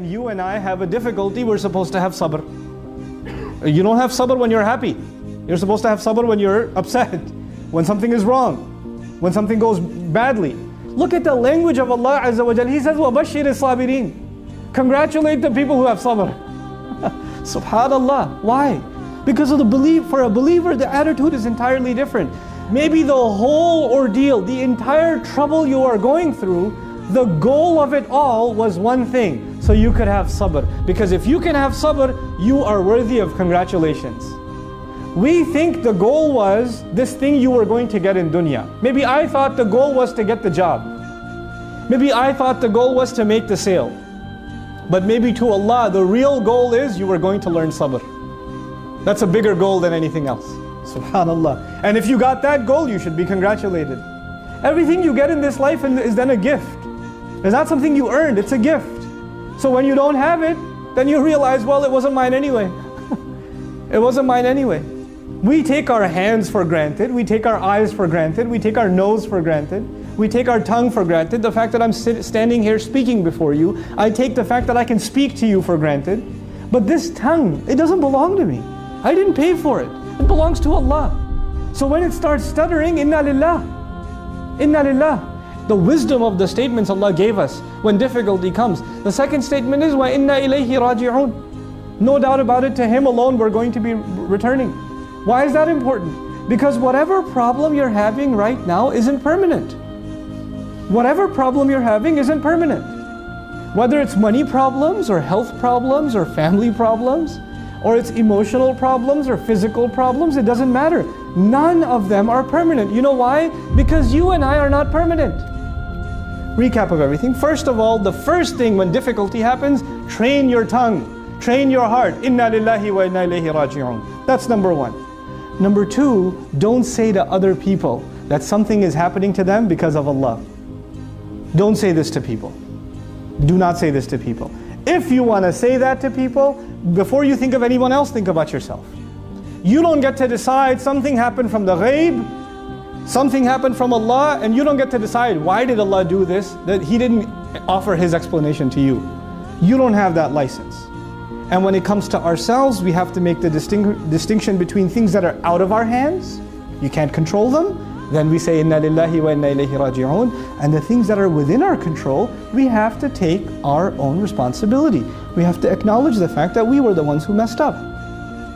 when you and I have a difficulty, we're supposed to have sabr. You don't have sabr when you're happy. You're supposed to have sabr when you're upset, when something is wrong, when something goes badly. Look at the language of Allah Azza wa Jal. He says, وَبَشِّرِ الصَّابِرِينَ. Congratulate the people who have sabr. Subhanallah. Why? Because of the belief. For a believer, the attitude is entirely different. Maybe the whole ordeal, the entire trouble you are going through, the goal of it all was one thing, so you could have sabr. Because if you can have sabr, you are worthy of congratulations. We think the goal was this thing you were going to get in dunya. Maybe I thought the goal was to get the job. Maybe I thought the goal was to make the sale. But maybe to Allah, the real goal is you were going to learn sabr. That's a bigger goal than anything else. Subhanallah. And if you got that goal, you should be congratulated. Everything you get in this life is then a gift. It's not something you earned, it's a gift. So when you don't have it, then you realize, well, it wasn't mine anyway. It wasn't mine anyway. We take our hands for granted, we take our eyes for granted, we take our nose for granted, we take our tongue for granted. The fact that I'm standing here speaking before you, I take the fact that I can speak to you for granted. But this tongue, it doesn't belong to me. I didn't pay for it. It belongs to Allah. So when it starts stuttering, inna lillah, inna lillah. The wisdom of the statements Allah gave us when difficulty comes. The second statement is, wa inna ilayhi raji'un. No doubt about it, to Him alone we're going to be returning. Why is that important? Because whatever problem you're having right now isn't permanent. Whatever problem you're having isn't permanent. Whether it's money problems or health problems or family problems, or it's emotional problems or physical problems, it doesn't matter. None of them are permanent. You know why? Because you and I are not permanent. Recap of everything. First of all, the first thing when difficulty happens, train your tongue, train your heart. Inna lillahi wa inna ilayhi raji'un. That's number one. Number two, don't say to other people that something is happening to them because of Allah. Don't say this to people. Do not say this to people. If you want to say that to people, before you think of anyone else, think about yourself. You don't get to decide something happened from the ghaib, something happened from Allah, and you don't get to decide why did Allah do this, that He didn't offer His explanation to you. You don't have that license. And when it comes to ourselves, we have to make the distinction between things that are out of our hands, you can't control them, then we say inna lillahi wa inna ilayhi raji'un. And the things that are within our control, we have to take our own responsibility. We have to acknowledge the fact that we were the ones who messed up.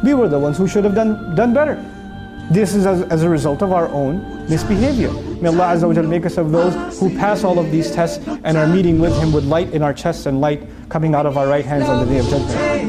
We were the ones who should have done better. This is as a result of our own misbehavior. May Allah Azza wa Jal make us of those who pass all of these tests and are meeting with Him with light in our chests and light coming out of our right hands on the Day of Judgment.